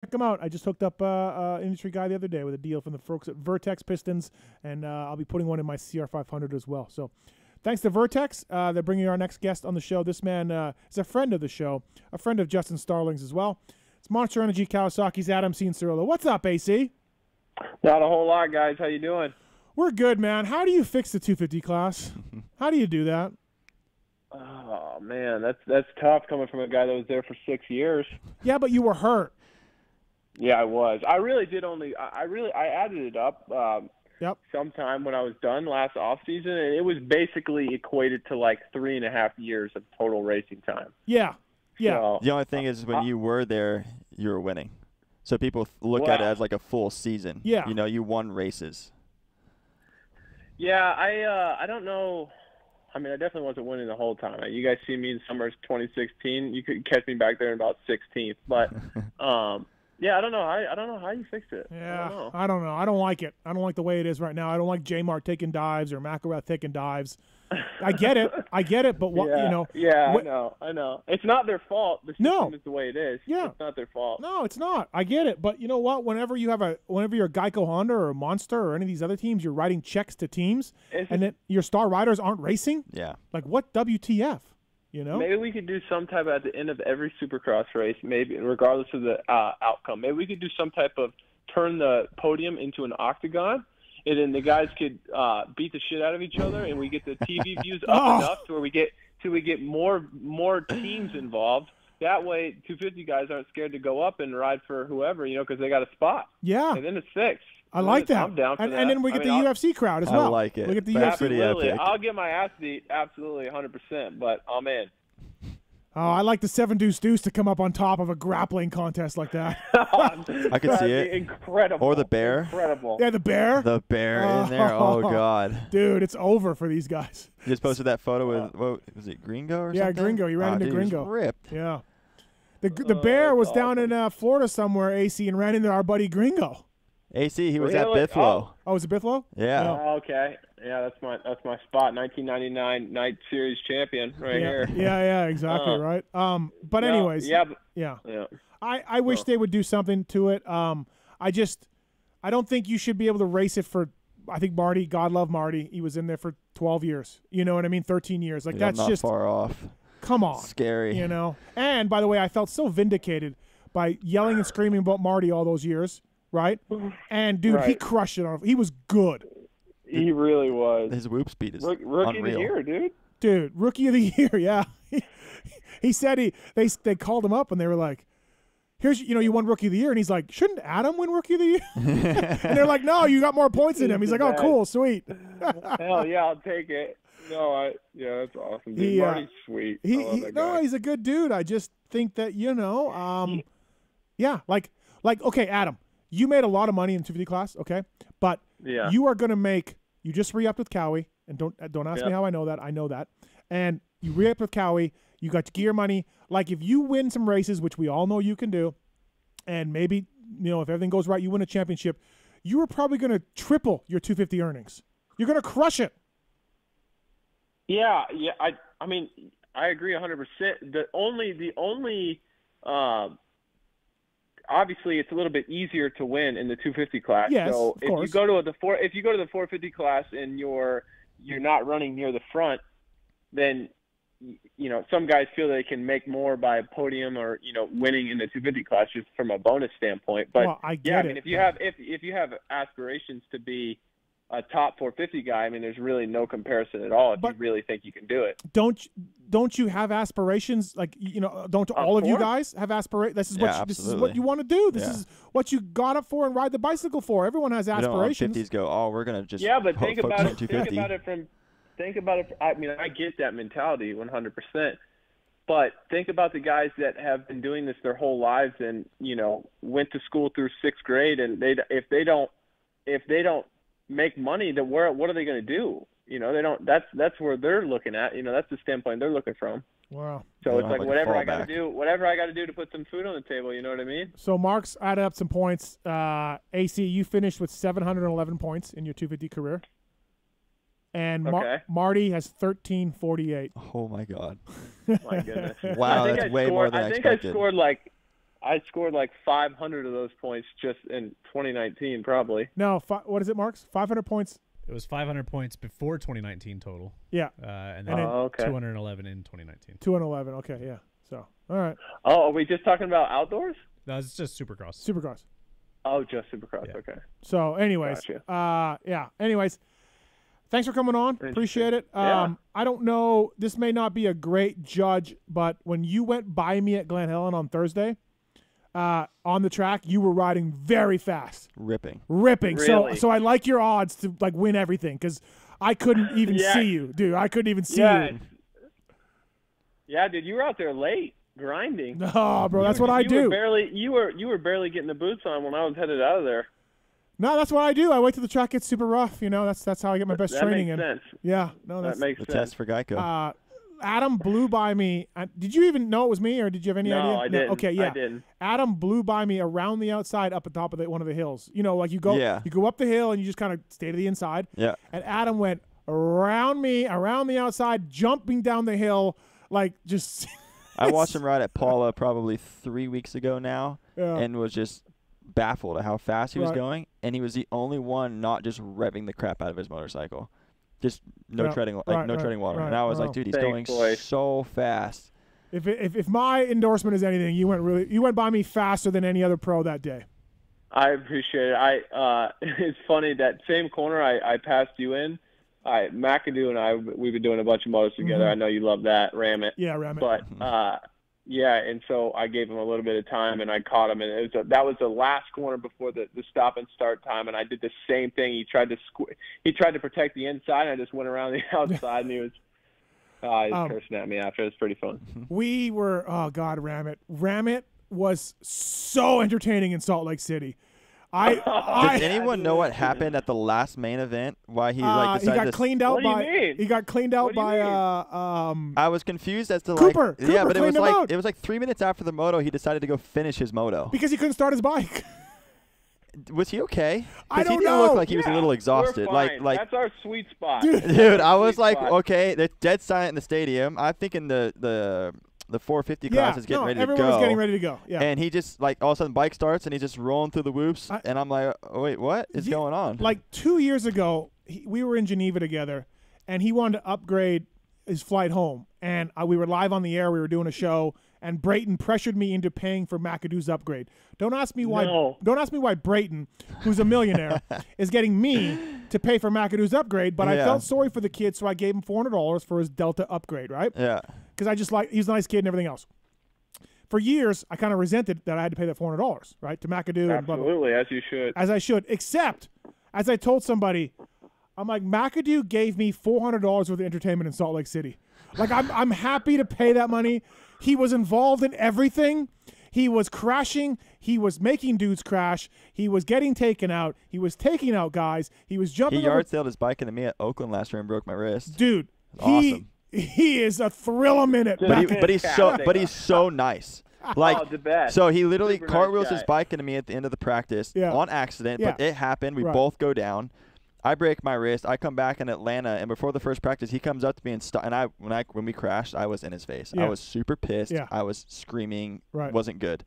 Check them out. I just hooked up industry guy the other day with a deal from the folks at Vertex Pistons, and I'll be putting one in my CR500 as well. So thanks to Vertex. They're bringing our next guest on the show. This man is a friend of the show, a friend of Justin Starling's as well. It's Monster Energy Kawasaki's Adam Cianciarulo. What's up, AC? Not a whole lot, guys. How you doing? We're good, man. How do you fix the 250 class? How do you do that? Oh man, that's tough coming from a guy that was there for 6 years. Yeah, but you were hurt. Yeah, I was. I really did only. I added it up. Sometime when I was done last off season, and it was basically equated to like 3.5 years of total racing time. Yeah. Yeah. So, The only thing is when you were there, you were winning. So people look at it as like a full season. Yeah. You know, you won races. Yeah, I don't know. I mean, I definitely wasn't winning the whole time. You guys see me in summer 2016. You could catch me back there in about 16th. But yeah, I don't know. I don't know how you fixed it. Yeah, I don't know. I don't like it. I don't like the way it is right now. I don't like J-Mart taking dives or McElrath taking dives. I get it, but what yeah, you know? Yeah, I know. It's not their fault. The system is the way it is. Yeah, it's not their fault. No, it's not. I get it, but you know what? Whenever you're a Geico Honda or a Monster or any of these other teams, you're writing checks to teams, and then your star riders aren't racing. Yeah, like what? WTF? You know? Maybe we could do some type at the end of every Supercross race, maybe regardless of the outcome. Maybe we could do some type of turn the podium into an octagon, and then the guys could beat the shit out of each other, and we get the TV views up enough to where we get more teams involved. That way, 250 guys aren't scared to go up and ride for whoever, you know, because they got a spot. Yeah. And then it's 6. I like that. I'm down for that. And then we get the UFC crowd as well. I like it. We get the That's UFC. pretty epic. I'll get my ass beat, absolutely, 100%, but I'm in. Oh, I like the 7 Deuce Deuce to come up on top of a grappling contest like that. I could see it. Incredible. Or the bear. Incredible. Yeah, the bear. The bear in there. Oh, God. Dude, it's over for these guys. You just posted that photo with, what was it, Gringo or something? Yeah, Gringo. He ran into dude, Gringo. He was ripped. Yeah. The bear was down in Florida somewhere, AC, and ran into our buddy Gringo. AC, he was Really? at Bithlow. Oh, was it Bithlow? Yeah. Oh, okay. Yeah, that's my spot. 1999 Night Series champion right here. Yeah, exactly, right. But anyways, yeah. I wish they would do something to it. I don't think you should be able to race it for. I think Marty, God love Marty, he was in there for 12 years. You know what I mean? 13 years. Like that's I'm not just far off. Come on. Scary. You know. And by the way, I felt so vindicated by yelling and screaming about Marty all those years. Right? And, dude, he crushed it. He was good. He really was. His whoop speed is Rookie unreal. of the year, dude. Dude, Rookie of the Year, yeah. He said they called him up and they were like, here's, you won Rookie of the Year. And he's like, shouldn't Adam win Rookie of the Year? And they're like, no, you got more points than him. He's like, oh, cool, sweet. Hell yeah, I'll take it. No, that's awesome. Dude. Marty's sweet. He's a good dude. I just think that, okay, Adam. You made a lot of money in the 250 class, okay? But you are going to make – you just re-upped with Cowie, and don't ask me how I know that. I know that. And you re-upped with Cowie. You got gear money. Like, if you win some races, which we all know you can do, and maybe, if everything goes right, you win a championship, you are probably going to triple your 250 earnings. You're going to crush it. Yeah. I mean, I agree 100%. The only obviously, it's a little bit easier to win in the 250 class. Yes, so of course. If you go to the 450 class and you're not running near the front, then some guys feel they can make more by a podium or winning in the 250 class just from a bonus standpoint. But I mean, if you have aspirations to be a top 450 guy, I mean, there's really no comparison at all if you really think you can do it. Don't you have aspirations? Like, don't all of you guys have aspirations? This is what you want to do. This is what you got up for and ride the bicycle for. Everyone has aspirations. 50s go, oh, we're going to just but think about it. Think about it. I mean, I get that mentality 100%. But think about the guys that have been doing this their whole lives and went to school through 6th grade, and if they don't make money, then what are they going to do? They don't. That's where they're looking at. That's the standpoint they're looking from. Wow. So it's like whatever I got to do to put some food on the table. You know what I mean? So Mark's added up some points. AC, you finished with 711 points in your 250 career, and Marty has 1348. Oh my God. My goodness. Wow, that's way more than I expected. I scored like I scored like 500 of those points just in 2019, probably. No, what is it, Marks? 500 points. It was 500 points before 2019 total. Yeah. And then okay. 211 in 2019. 211. Okay, yeah. So, all right. Oh, are we just talking about outdoors? No, it's just Supercross. Supercross. Oh, just Supercross. Yeah. Okay. So, anyways, Gotcha. yeah. Anyways, thanks for coming on. Appreciate it. Yeah. I don't know. This may not be a great judge, but when you went by me at Glen Helen on Thursday, on the track, you were riding very fast, ripping. Really? So I like your odds to like win everything because I couldn't even see you, dude. I couldn't even see you. Yeah, dude, you were out there late grinding. No, bro, that's what I do. You were barely getting the boots on when I was headed out of there. No, that's what I do. I wait till the track gets super rough. You know, that's how I get my best training in. That makes sense. Yeah, no, that makes sense. The test for Geico. Adam blew by me. Did you even know it was me, or did you have any idea? No, I didn't. Okay, yeah. I didn't. Adam blew by me around the outside, up at the top of one of the hills. You know, like you go up the hill and you just kind of stay to the inside. Yeah. And Adam went around me, around the outside, jumping down the hill, like just. I watched him ride at Paula probably 3 weeks ago now, and was just baffled at how fast he was going. And he was the only one not just revving the crap out of his motorcycle. Just no treading water. And I was like, dude, he's going so fast. If my endorsement is anything, you went by me faster than any other pro that day. I appreciate it. It's funny that same corner I passed you in. McAdoo and I, we've been doing a bunch of motos together. I know you love that, ram it. Yeah, ram it. But yeah, and so I gave him a little bit of time, and I caught him, and that was the last corner before the stop and start time, and I did the same thing. He tried to protect the inside, and I just went around the outside, and he was cursing at me after. It was pretty fun. We were ram it. Ram it was so entertaining in Salt Lake City. Does anyone know what happened at the last main event? Why he decided he got cleaned out by? What do you mean? He got cleaned out by I was confused as to Cooper. Yeah, but it was like 3 minutes after the moto he decided to go finish his moto because he couldn't start his bike. Was he okay? I don't know. He didn't look like he was a little exhausted. We're fine. That's our sweet spot, dude. I was like, okay, they're dead silent in the stadium. I'm thinking the 450 class is getting ready to go. Everyone was getting ready to go. Yeah. And he just all of a sudden bike starts and he's just rolling through the whoops, and I'm like, oh, wait, what is going on? Like 2 years ago, we were in Geneva together, and he wanted to upgrade his flight home, and we were live on the air. We were doing a show, and Brayton pressured me into paying for McAdoo's upgrade. Don't ask me why. No. Don't ask me why Brayton, who's a millionaire, is getting me to pay for McAdoo's upgrade. But I felt sorry for the kid, so I gave him $400 for his Delta upgrade. Right? Yeah. Because I just he's a nice kid and everything else. For years, I kind of resented that I had to pay that $400, right, to McAdoo. And blah, blah, blah. Absolutely, as you should. As I should, except as I told somebody, I'm like, McAdoo gave me $400 worth of entertainment in Salt Lake City. Like, I'm happy to pay that money. He was involved in everything. He was crashing. He was making dudes crash. He was getting taken out. He was taking out guys. He was jumping. He yard sailed his bike into me at Oakland last year and broke my wrist. Dude, awesome. He is a thrill a minute. But he's so nice. Like, the best. So he literally Super cartwheels nice his bike into me at the end of the practice on accident, Yeah. but it happened. We both go down. I break my wrist. I come back in Atlanta, and before the first practice, he comes up to me and when we crashed, I was in his face. Yeah. I was super pissed. Yeah. I was screaming. Right. Wasn't good.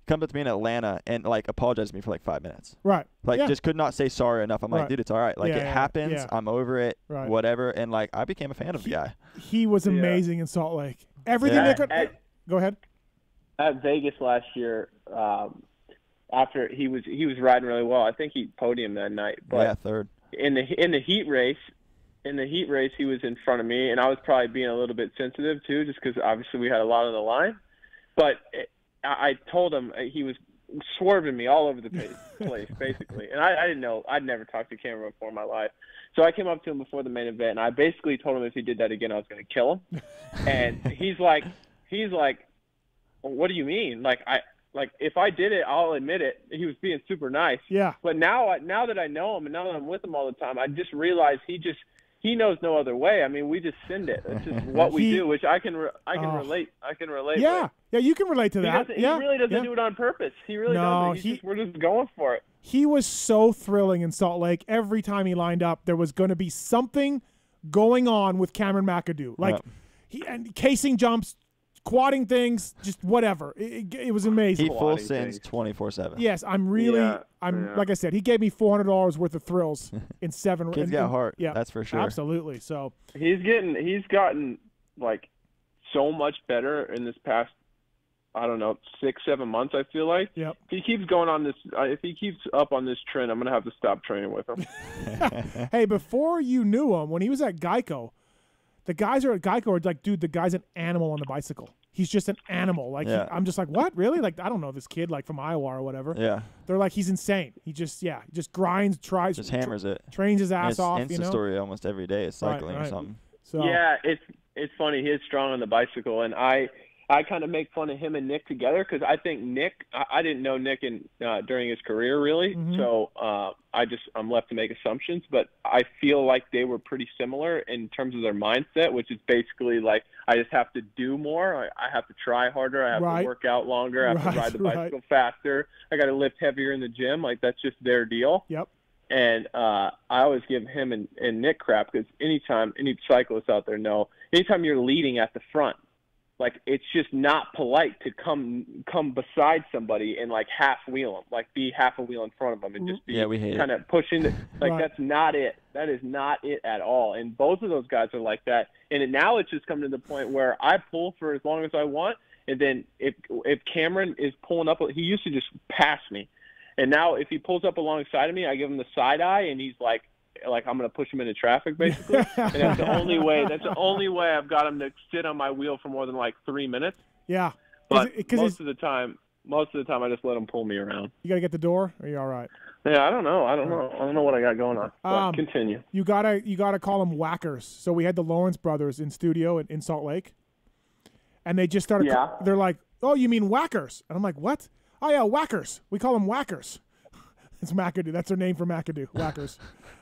Comes up to me in Atlanta and apologized to me for 5 minutes. Right. Just could not say sorry enough. I'm like, dude, it's all right. It happens. Yeah. I'm over it. Right. Whatever. And I became a fan of the guy. He was amazing in Salt Lake. Everything they could. Go ahead. At Vegas last year, after he was riding really well. I think he podiumed that night. But third. In the heat race, he was in front of me, and I was probably being a little bit sensitive too, just because obviously we had a lot on the line. But I told him he was swerving me all over the place, basically. And I didn't know. I'd never talked to camera before in my life. So I came up to him before the main event, and I basically told him if he did that again, I was going to kill him. And he's like, well, what do you mean? If I did it, I'll admit it. He was being super nice. Yeah. But now that I know him and now that I'm with him all the time, I just realize he knows no other way. I mean, we just send it. It's just what we do, which I can relate. I can relate. Yeah. Yeah, you can relate to that. He really doesn't do it on purpose. He really doesn't. We're just going for it. He was so thrilling in Salt Lake. Every time he lined up, there was going to be something going on with Cameron McAdoo. And casing jumps, quadding things, just whatever. It was amazing. He full sends 24/7. Yes, like I said, he gave me $400 worth of thrills in 7. Kid's got heart. Yeah, that's for sure. Absolutely. So he's gotten like so much better in this past, I don't know, 6-7 months. I feel like. Yep. If he keeps going on this, if he keeps up on this trend, I'm gonna have to stop training with him. Hey, before you knew him, when he was at Geico, the guys are at Geico are like, dude, the guy's an animal on the bicycle. He's just an animal. Like, I'm just like, what, really? Like, I don't know this kid, like from Iowa or whatever. Yeah. They're like, he's insane. He just grinds, tries, just hammers it, trains his ass off. Insta story almost every day is cycling or something. So yeah, it's funny. He is strong on the bicycle, and I kind of make fun of him and Nick together because I think Nick. I didn't know Nick during his career really, so I'm left to make assumptions. But I feel like they were pretty similar in terms of their mindset, which is basically like I just have to do more. I have to try harder. I have to work out longer. I have to ride the bicycle faster. I got to lift heavier in the gym. Like that's just their deal. Yep. And I always give him and Nick crap because anytime any cyclists out there know, anytime you're leading at the front, like it's just not polite to come beside somebody and like half wheel them, like be half a wheel in front of them and just be kind of pushing. That's not it. That is not it at all. And both of those guys are like that. And now it's just coming to the point where I pull for as long as I want, and then if Cameron is pulling up, he used to just pass me. And now if he pulls up alongside of me, I give him the side eye, and he's like I'm going to push him into traffic, basically. And that's the only way. That's the only way I've got him to sit on my wheel for more than like 3 minutes. Yeah. But most of the time, I just let him pull me around. You got to get the door, or are you all right? Yeah, I don't know. I don't know what I got going on. But continue. You gotta call them whackers. So we had the Lawrence brothers in studio in Salt Lake, and they just started. Yeah. They're like, "Oh, you mean whackers?" And I'm like, "What?" "Oh yeah, whackers. We call them whackers." It's McAdoo. That's their name for McAdoo. Whackers.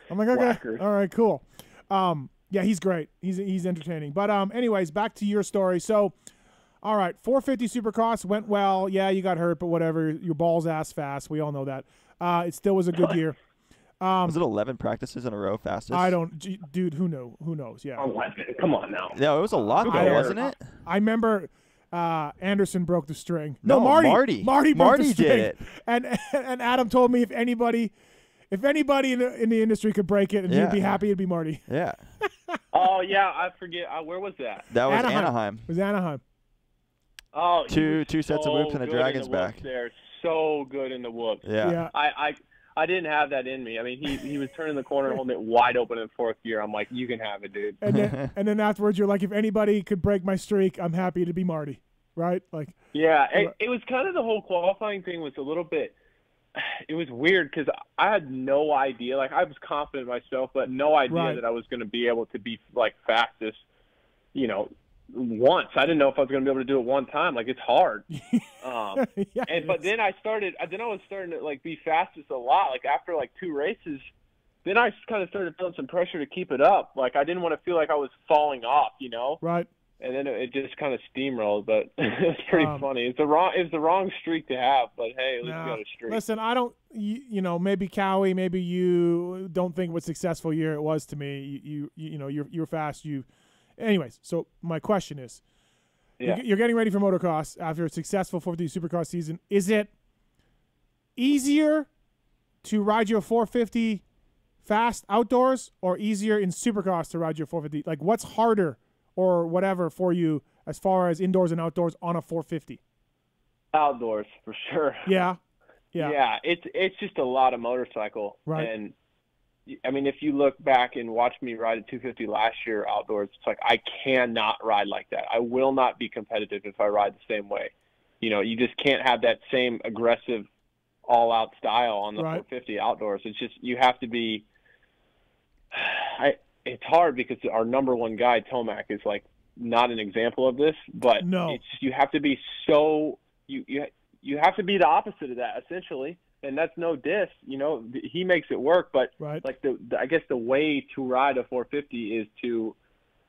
I'm like, okay, all right, cool. Yeah, he's great. He's entertaining. But anyways, back to your story. So, all right, 450 Supercross went well. Yeah, you got hurt, but whatever. Your balls ass fast. We all know that. It still was a good year. Was it 11 practices in a row fastest? I don't, dude. Who knows? Yeah. 11. Come on now. Yeah, it was a lot though, wasn't it? I remember. Anderson broke the string. No, Marty broke the string. Did it. And Adam told me if anybody in the industry could break it and he'd be happy, it'd be Marty. Yeah. Oh yeah, I forget. Where was that? That was Anaheim. It was Anaheim. Oh, two sets of whoops and a dragon's back. They're so good in the whoops. Yeah. I didn't have that in me. I mean, he was turning the corner and holding it wide open in fourth gear. I'm like, you can have it, dude. And then afterwards, you're like, if anybody could break my streak, I'm happy to be Marty, right? Like. Yeah, it was kind of the whole qualifying thing was a little bit. It was weird because I had no idea. Like I was confident in myself, but no idea that I was going to be able to be like fastest. Once I didn't know if I was going to be able to do it one time. Like it's hard. But then I was starting to like be fastest a lot. Like after like 2 races, then I kind of started feeling some pressure to keep it up. Like I didn't want to feel like I was falling off, Right. And then it just kind of steamrolled, but it's pretty funny. It's the wrong streak to have, but hey, at least you got a streak. Listen, I don't, maybe Cowie, maybe you don't think what successful year it was to me. You're fast. Anyways, so my question is, you're getting ready for motocross after a successful 450 Supercross season. Is it easier to ride your 450 fast outdoors or easier in Supercross to ride your 450? Like, what's harder or whatever for you as far as indoors and outdoors on a 450? Outdoors, for sure. Yeah. Yeah, it's just a lot of motorcycle. Right. And I mean, if you look back and watch me ride a 250 last year outdoors, it's like I cannot ride like that. I will not be competitive if I ride the same way. You just can't have that same aggressive, all-out style on the 450 outdoors. It's just you have to be. It's hard because our number one guy Tomac is like not an example of this, but it's just, you have to be so you have to be the opposite of that essentially. And that's no diss, he makes it work, but like I guess the way to ride a 450 is to,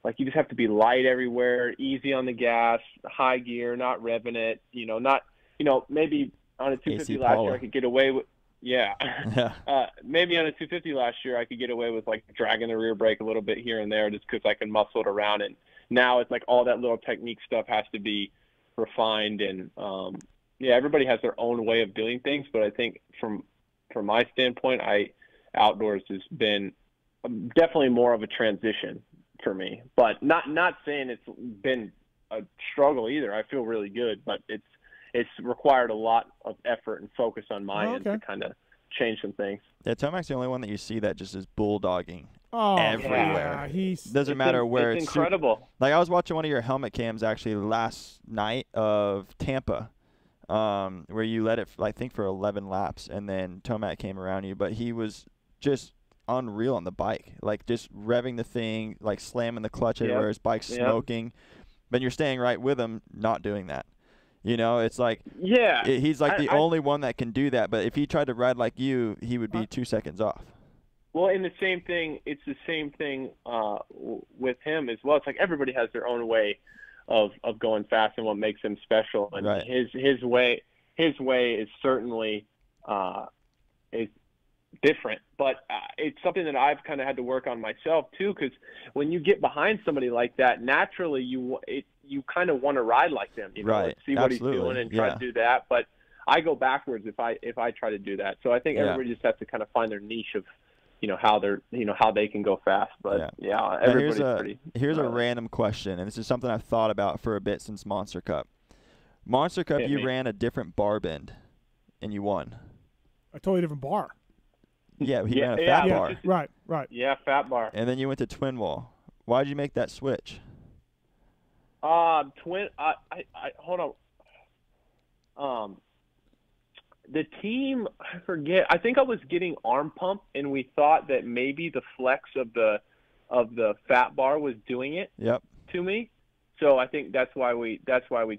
like, you just have to be light everywhere, easy on the gas, high gear, not revving it, maybe on a 250 last year I could get away with, maybe on a 250 last year I could get away with like dragging the rear brake a little bit here and there just because I can muscle it around. And now it's like all that little technique stuff has to be refined, and everybody has their own way of doing things. But I think from my standpoint, outdoors has been definitely more of a transition for me. But not saying it's been a struggle either. I feel really good, but it's required a lot of effort and focus on my end to kind of change some things. Yeah, Tomac's the only one that you see that just is bulldogging Yeah, everywhere. Doesn't matter where it's incredible. Like I was watching one of your helmet cams actually last night of Tampa, where you let it, I think, for 11 laps, and then Tomac came around you, but he was just unreal on the bike, like just revving the thing, like slamming the clutch everywhere, his bike's smoking, but you're staying right with him, not doing that. You know, it's like he's like the only one that can do that, but if he tried to ride like you, he would be 2 seconds off. Well, and it's the same thing with him as well. It's like everybody has their own way of going fast and what makes him special, and his way is certainly is different, but it's something that I've kind of had to work on myself too, because when you get behind somebody like that, naturally you kind of want to ride like them, you know, see what he's doing and try to do that. But I go backwards if I try to do that. So I think everybody just has to kind of find their niche of, how they can go fast. But everybody's here's a random question, and this is something I've thought about for a bit since Monster Cup. Monster Cup, you ran a different bar bend, and you won. A totally different bar. Yeah, he ran a fat bar. Right. Yeah, fat bar. And then you went to twin wall. Why did you make that switch? Hold on. The team, I forget. I think I was getting arm pump, and we thought that maybe the flex of the fat bar was doing it to me. So I think that's why we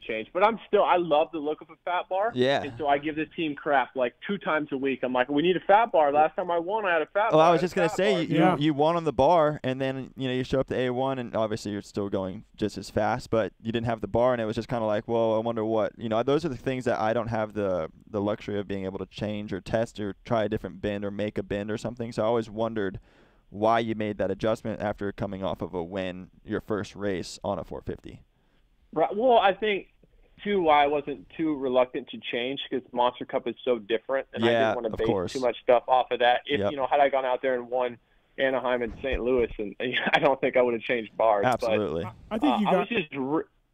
changed. But I love the look of a fat bar. Yeah. And so I give the team crap like 2 times a week. I'm like, we need a fat bar. Last time I won, I had a fat bar. Well, I was just gonna say you won on the bar, and then you show up to A1, and obviously you're still going just as fast, but you didn't have the bar, and it was just kind of like, well, I wonder what those are the things that I don't have the luxury of being able to change or test or try a different bend or make a bend or something. So I always wondered why you made that adjustment after coming off of a win your first race on a 450. Right. Well, I think too why I wasn't too reluctant to change, because Monster Cup is so different, and I didn't want to base too much stuff off of that. If had I gone out there and won Anaheim and St. Louis, and I don't think I would have changed bars. Absolutely. But, I think you got.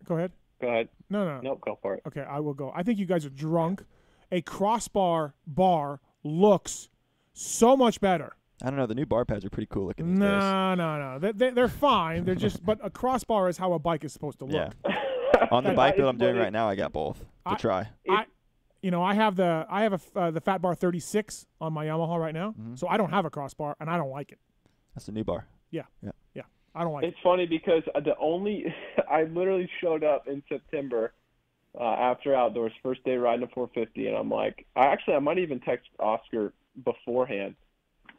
Go ahead. No. Nope, go for it. Okay, I will go. I think you guys are drunk. A crossbar bar looks so much better. I don't know. The new bar pads are pretty cool looking these days. No. They're fine. They're just, but a crossbar is how a bike is supposed to look. Yeah. On the bike build I'm doing right now, I got both to try. I have the Fat Bar 36 on my Yamaha right now, so I don't have a crossbar, and I don't like it. That's the new bar. Yeah. I don't like it. It's funny because I literally showed up in September after outdoors, first day riding a 450, and I'm like, I might even text Oscar beforehand.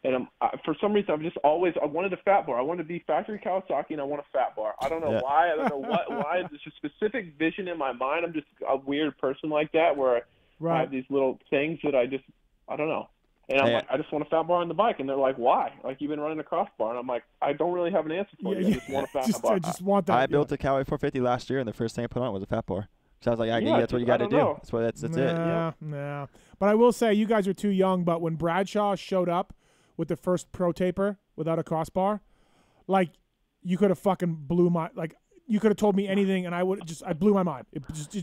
And for some reason, I wanted a fat bar. I wanted to be factory Kawasaki, and I want a fat bar. I don't know why. I don't know why. There's a specific vision in my mind. I'm just a weird person like that, where I have these little things that I don't know. And I'm like, I just want a fat bar on the bike. And they're like, why? Like, you've been running a crossbar. And I'm like, I don't really have an answer for you. I just want a fat bar. I just want that. I built a Kawi 450 last year, and the first thing I put on was a fat bar. So I was like, that's what you got to do. That's it. Nah. But I will say, you guys are too young. But when Bradshaw showed up with the first pro taper without a crossbar, like, you could have fucking you could have told me anything, and I blew my mind.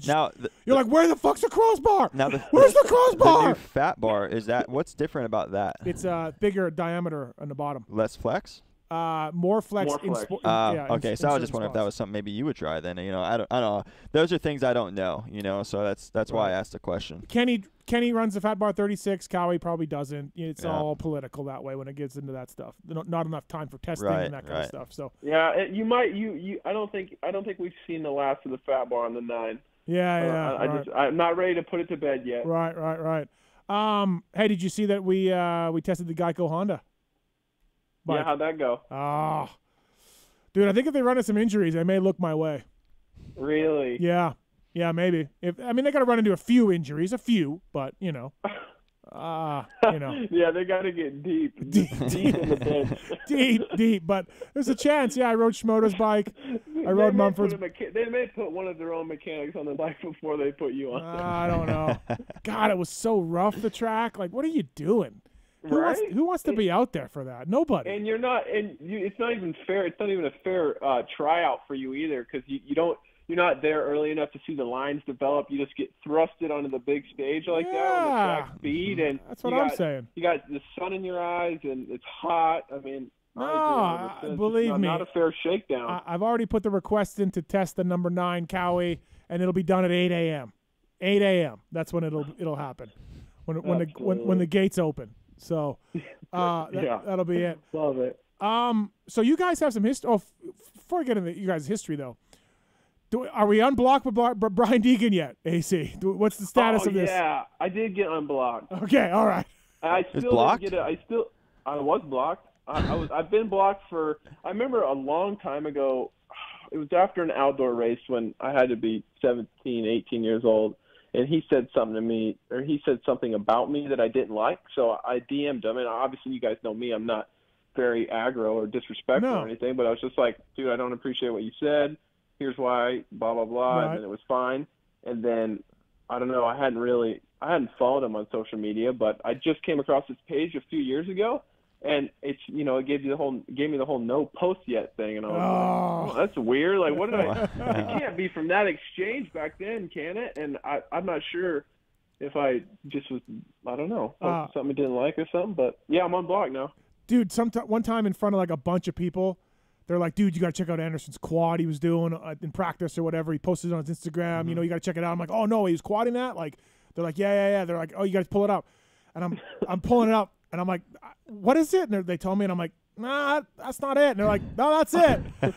You're like, where the fuck's the crossbar? Now where's the crossbar? The new fat bar, what's different about that? It's a bigger diameter on the bottom. Less flex? More flex. Okay, so I was just wondering if that was something maybe you would try then. I don't know. Those are things I don't know. So that's why I asked the question. Kenny runs the Fat Bar 36. Cowie probably doesn't. It's all political that way when it gets into that stuff. Not enough time for testing and that kind of stuff. So you might. I don't think we've seen the last of the Fat Bar on the 9. I'm not ready to put it to bed yet. Right. Hey, did you see that we tested the Geico Honda? Yeah, how'd that go? Dude, I think if they run into some injuries, they may look my way. Really? Yeah, maybe. They got to run into a few injuries, but Yeah, they got to get deep in the bench. deep. But there's a chance. Yeah, I rode Shimoda's bike. I rode Mumford's. They may put one of their own mechanics on the bike before they put you on. I don't know. God, it was so rough, the track. Like, what are you doing? Who wants to be out there for that? Nobody. And you're not. It's not even fair. It's not even a fair tryout for you either, because you're not there early enough to see the lines develop. You just get thrusted onto the big stage like that on the track speed, and that's what I'm saying. You got the sun in your eyes, and it's hot. I mean, believe me, not a fair shakedown. I've already put the request in to test the number 9 Cowie, and it'll be done at 8 a.m. 8 a.m. That's when it'll happen. When the gates open. So that'll be it. Love it. So you guys have some history. Oh, before I get into you guys' history though, are we unblocked with Brian Deegan yet? AC, what's the status of this? Yeah, I did get unblocked. Okay, all right. I still blocked? didn't get it. I was blocked. I've been blocked for. I remember a long time ago. It was after an outdoor race when I had to be 17, 18 years old. And he said something to me, or he said something about me that I didn't like. So I DM'd him, and obviously you guys know me. I'm not very aggro or disrespectful or anything, but I was just like, dude, I don't appreciate what you said. Here's why, blah, blah, blah. Right. And then it was fine. And then, I don't know, I hadn't followed him on social media, but I just came across his page a few years ago. And it's, it gave me the whole no post yet thing, and I was like, oh, that's weird. Like, what did it can't be from that exchange back then, can it? And I'm not sure if I just was, I don't know, something I didn't like or something. But yeah, I'm unblocked now. Dude, one time in front of like a bunch of people, they're like, dude, you got to check out Anderson's quad he was doing in practice or whatever. He posted it on his Instagram. Mm-hmm. You got to check it out. I'm like, oh no, he was quadding that. Like, they're like, yeah. They're like, oh, you got to pull it up, and I'm pulling it up. And I'm like, what is it? And they tell me, and I'm like, nah, that's not it. And they're like, no, that's it. and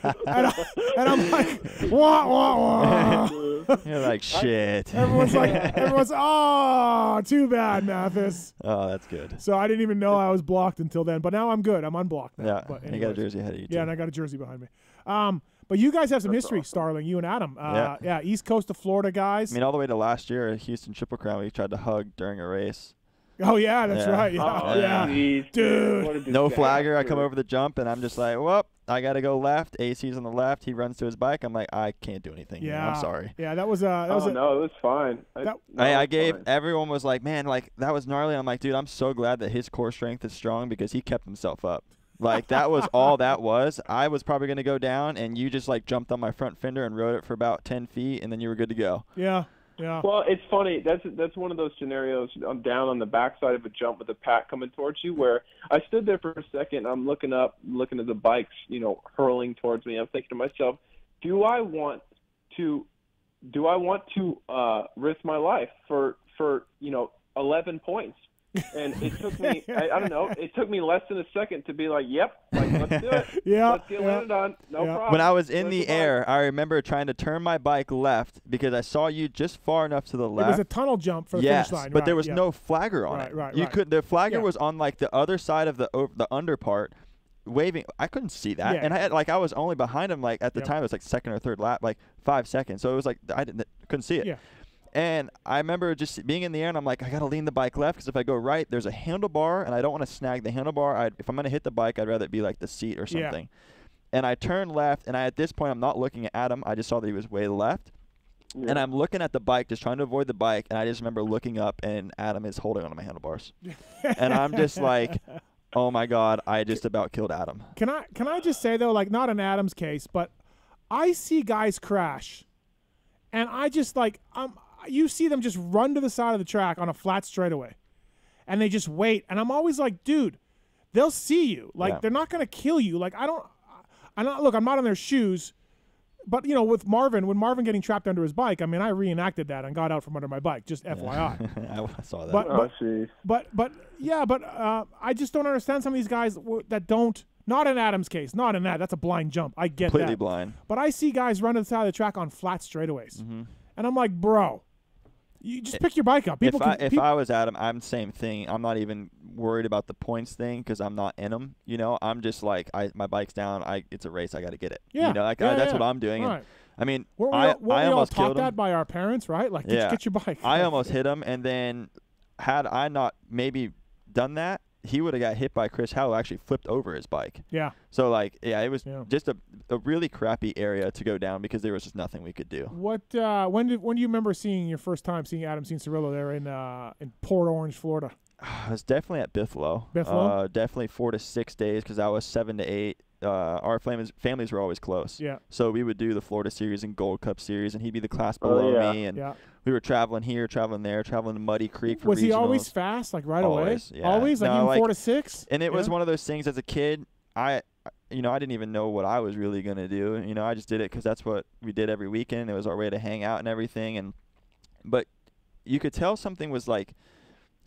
I'm like, wah, wah, wah. You're like, shit. Everyone's, oh, too bad, Mathis. Oh, that's good. So I didn't even know I was blocked until then. But now I'm good. I'm unblocked now. Yeah, but and you got a jersey ahead of you, too. Yeah, and I got a jersey behind me. But you guys have some history, awesome. Starling, you and Adam. Yeah, East Coast of Florida guys. I mean, all the way to last year, Houston Triple Crown, we tried to hug during a race. Oh, yeah, that's right. Yeah. Oh, yeah. Geez. Dude. No flagger. I come over the jump, and I'm just like, well, I got to go left. AC's on the left. He runs to his bike. I'm like, I can't do anything. Yeah. I'm sorry. Yeah, that was no, it was fine. I gave – everyone was like, man, like, that was gnarly. I'm like, dude, I'm so glad that his core strength is strong because he kept himself up. Like, that was all that was. I was probably going to go down, and you just, like, jumped on my front fender and rode it for about 10 feet, and then you were good to go. Yeah. Yeah. Well, it's funny. That's one of those scenarios. I'm down on the backside of a jump with a pack coming towards you, where I stood there for a second. I'm looking up, looking at the bikes, hurling towards me. I'm thinking to myself, do I want to risk my life for 11 points? And it took me, I don't know, it took me less than a second to be like, yep, like, let's do it. Yeah. Let's get landed on. No problem. When I was in the air, I remember trying to turn my bike left because I saw you just far enough to the left. It was a tunnel jump for the finish line. But there was no flagger on it. Right. The flagger was on like the other side of the under part, waving. I couldn't see that, and I was only behind him like at the time it was like second or third lap, like 5 seconds. So it was like couldn't see it. Yeah. And I remember just being in the air, and I'm like, I got to lean the bike left because if I go right, there's a handlebar, and I don't want to snag the handlebar. If I'm going to hit the bike, I'd rather it be like the seat or something. Yeah. And I turned left, and at this point, I'm not looking at Adam. I just saw that he was way left. Yeah. And I'm looking at the bike, just trying to avoid the bike, and I just remember looking up, and Adam is holding onto my handlebars. And I'm just like, oh, my God, I just about killed Adam. Can I just say, though, like not in Adam's case, but I see guys crash, and I just like you see them just run to the side of the track on a flat straightaway, and they just wait. And I'm always like, dude, they'll see you. Like, they're not going to kill you. Like, I'm not in their shoes. But, with Marvin, when Marvin getting trapped under his bike, I mean, I reenacted that and got out from under my bike, just FYI. I saw that. But I just don't understand some of these guys that don't. Not in Adam's case. Not in that. That's a blind jump. I get completely that. blind. But I see guys run to the side of the track on flat straightaways. Mm-hmm. And I'm like, bro, you just pick your bike up. If I was Adam, I'm the same thing. I'm not even worried about the points thing because I'm not in them. I'm just like, my bike's down. It's a race. I got to get it. Yeah. That's what I'm doing. Right. And, I mean, I almost all killed taught him. that by our parents, right? Like, get your bike. I almost hit him, and then had I not maybe done that, he would have got hit by Chris Howell, actually flipped over his bike. Yeah. So, like, yeah, it was just a really crappy area to go down because there was just nothing we could do. What? When do you remember seeing your first time seeing Adam Cianciarulo there in Port Orange, Florida? I was definitely at Bithlow. Definitely 4 to 6 days because I was 7 to 8. Our families were always close. Yeah. So we would do the Florida Series and Gold Cup Series, and he'd be the class below me. And we were traveling here, traveling there, traveling to Muddy Creek for regionals. Was he always fast, like right away? Yeah. Always, like even 4 to 6? And it was one of those things as a kid, I didn't even know what I was really going to do. I just did it because that's what we did every weekend. It was our way to hang out and everything. But you could tell something was like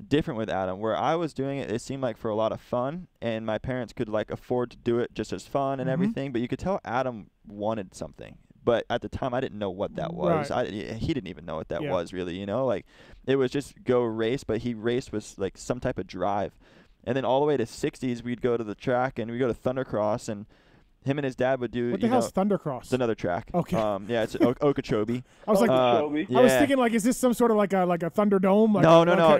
different with Adam. Where I was doing it, it seemed like for a lot of fun, and my parents could like afford to do it just as fun and everything. But you could tell Adam wanted something. But at the time, I didn't know what that was. Right. He didn't even know what that was really. Like it was just go race, but he raced with like some type of drive. And then all the way to 60s, we'd go to the track and we'd go to Thundercross, and him and his dad would do. What the hell's Thundercross? It's another track. Okay. Yeah, it's Okeechobee. I was like, I was thinking like, is this some sort of like a Thunderdome? Like,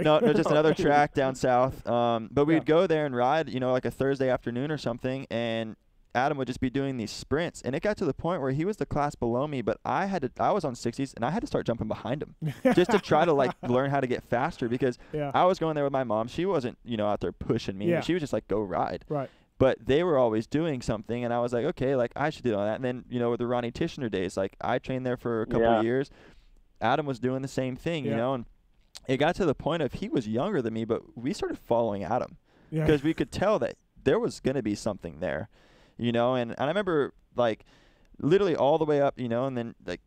No, just another track down south. But we'd go there and ride, like a Thursday afternoon or something, and Adam would just be doing these sprints, and it got to the point where he was the class below me, but I was on 60s, and I had to start jumping behind him just to try to like learn how to get faster because I was going there with my mom. She wasn't, out there pushing me. She was just like, go ride. Right. But they were always doing something, and I was like, okay, like I should do all that. And then, with the Ronnie Tishner days, like I trained there for a couple of years. Adam was doing the same thing, and it got to the point of he was younger than me, but we started following Adam because we could tell that there was going to be something there. And I remember like literally all the way up, and then like,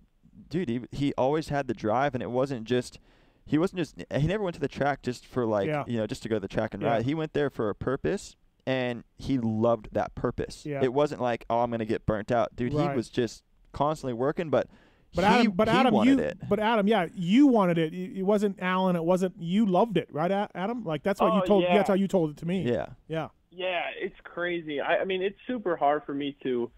dude, he always had the drive, and he never went to the track just for like, just to go to the track and ride. He went there for a purpose, and he loved that purpose. Yeah. It wasn't like, oh, I'm going to get burnt out. Dude, he was just constantly working, but Adam wanted it. But Adam, you wanted it. It wasn't Alan. It wasn't, you loved it, right, Adam? Like that's what you told. Yeah. That's how you told it to me. Yeah. Yeah. Yeah, it's crazy. I mean, it's super hard for me to.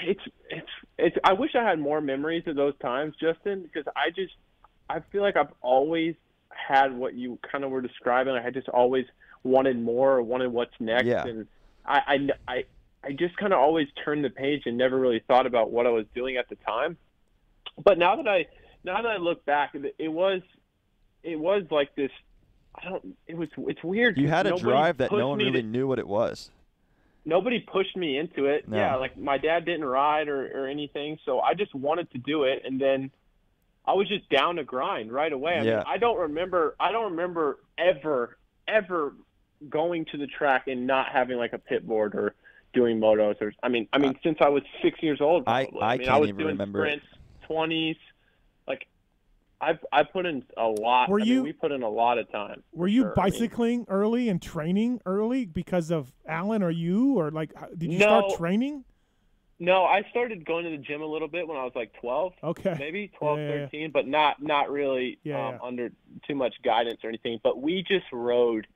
It's. I wish I had more memories of those times, Justin, because I feel like I've always had what you kind of were describing. I just always wanted more, or wanted what's next, and I just kind of always turned the page and never really thought about what I was doing at the time. But now that I look back, it was like this. It's weird. You had a drive that no one really knew what it was. Nobody pushed me into it. No. Yeah, like my dad didn't ride or anything, so I just wanted to do it, and then I was just down to grind right away. I mean, I don't remember ever going to the track and not having like a pit board or doing motos or I mean since I was 6 years old. Probably. I can't even remember sprints, 20s, like. I put in a lot. We put in a lot of time. Were you bicycling early and training early because of Alan or you, or like did you start training? No, I started going to the gym a little bit when I was like 12. Okay. Maybe 12, 13, but not really under too much guidance or anything. But we just rode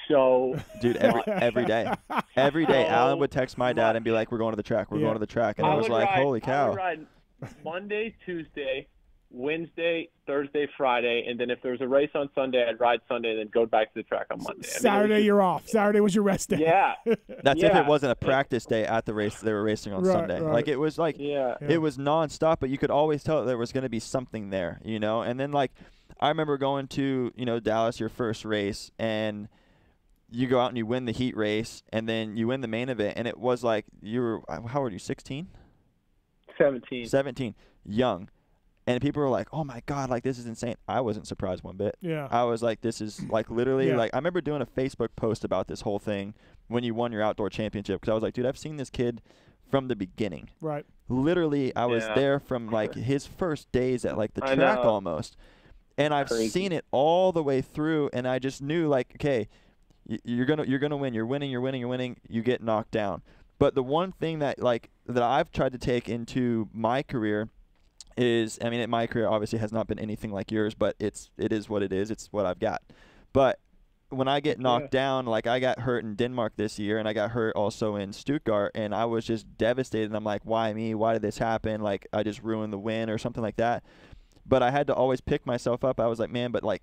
so dude every day. Every day Alan would text my dad and be like, we're going to the track. We're going to the track. And I was like, holy cow. I would ride Monday, Tuesday, Wednesday, Thursday, Friday, and then if there was a race on Sunday, I'd ride Sunday and then go back to the track on Monday. Saturday, you're off. Saturday was your rest day. Yeah. That's if it wasn't a practice day at the race they were racing on Sunday. Right. Like, it was like, it was nonstop, but you could always tell there was going to be something there, And then, like, I remember going to, Dallas, your first race, and you go out and you win the heat race, and then you win the main event, and it was like, how old are you, 16? 17. 17. Young. And people were like, oh, my God, like, this is insane. I wasn't surprised one bit. Yeah. I was like, this is, like, literally, like, I remember doing a Facebook post about this whole thing when you won your outdoor championship because I was like, dude, I've seen this kid from the beginning. Right. Literally, I was there from, like, his first days at, like, the track almost. And I've seen it all the way through, and I just knew, like, okay, you're gonna win. You're winning. You get knocked down. But the one thing that, like, that I've tried to take into my career is, I mean, my career obviously has not been anything like yours, but it is what it is. It's what I've got. But when I get knocked down, like I got hurt in Denmark this year, and I got hurt also in Stuttgart, and I was just devastated. And I'm like, why me? Why did this happen? Like, I just ruined the win or something like that. But I had to always pick myself up. I was like, man, but like